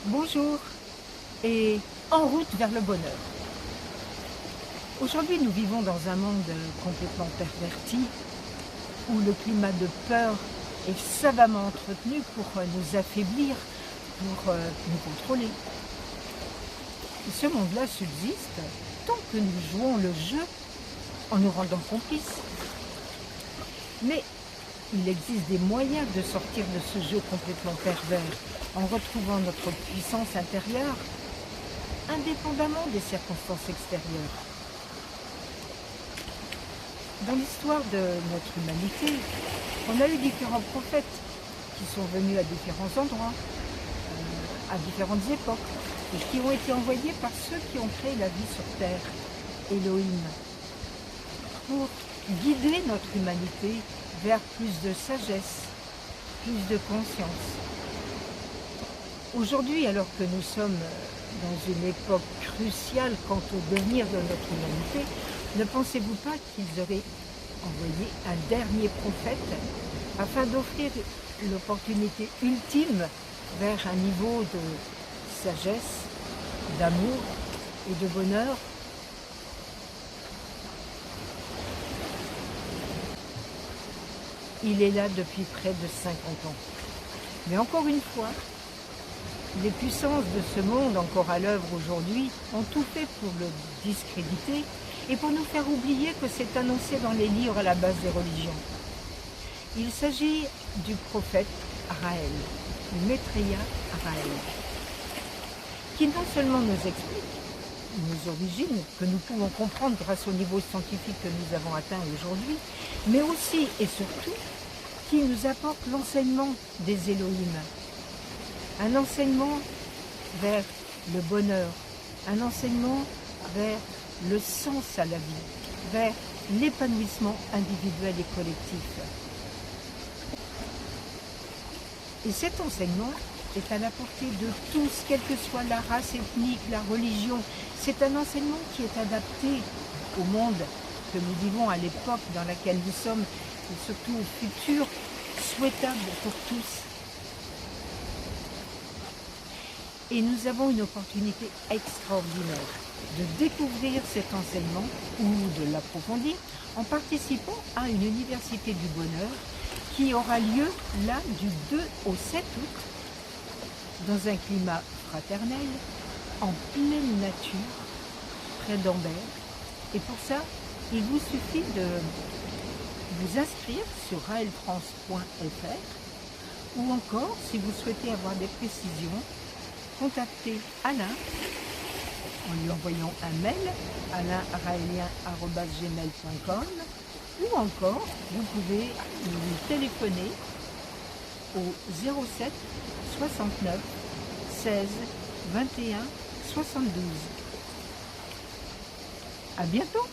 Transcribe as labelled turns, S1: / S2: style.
S1: Bonjour et en route vers le bonheur. Aujourd'hui, nous vivons dans un monde complètement perverti où le climat de peur est savamment entretenu pour nous affaiblir, pour nous contrôler. Ce monde-là subsiste tant que nous jouons le jeu en nous rendant complices. Mais il existe des moyens de sortir de ce jeu complètement pervers en retrouvant notre puissance intérieure, indépendamment des circonstances extérieures. Dans l'histoire de notre humanité, on a eu différents prophètes qui sont venus à différents endroits, à différentes époques, et qui ont été envoyés par ceux qui ont créé la vie sur terre, Elohim, pour guider notre humanité vers plus de sagesse, plus de conscience. Aujourd'hui, alors que nous sommes dans une époque cruciale quant au devenir de notre humanité, ne pensez-vous pas qu'ils auraient envoyé un dernier prophète afin d'offrir l'opportunité ultime vers un niveau de sagesse, d'amour et de bonheur? Il est là depuis près de 50 ans. Mais encore une fois, les puissances de ce monde encore à l'œuvre aujourd'hui ont tout fait pour le discréditer et pour nous faire oublier que c'est annoncé dans les livres à la base des religions. Il s'agit du prophète Raël, le Maitreya Raël, qui non seulement nous explique nos origines, que nous pouvons comprendre grâce au niveau scientifique que nous avons atteint aujourd'hui, mais aussi et surtout qui nous apporte l'enseignement des Elohim. Un enseignement vers le bonheur, un enseignement vers le sens à la vie, vers l'épanouissement individuel et collectif. Et cet enseignement est à la portée de tous, quelle que soit la race ethnique, la religion. C'est un enseignement qui est adapté au monde que nous vivons, à l'époque dans laquelle nous sommes, et surtout au futur souhaitable pour tous. Et nous avons une opportunité extraordinaire de découvrir cet enseignement ou de l'approfondir en participant à une université du bonheur qui aura lieu là du 2 au 7 août dans un climat fraternel, en pleine nature, près d'Ambert. Et pour ça, il vous suffit de vous inscrire sur raelfrance.fr ou encore, si vous souhaitez avoir des précisions, contactez Alain en lui envoyant un mail, alainraelien@gmail.com, ou encore vous pouvez lui téléphoner au 07 69 16 21 72. À bientôt!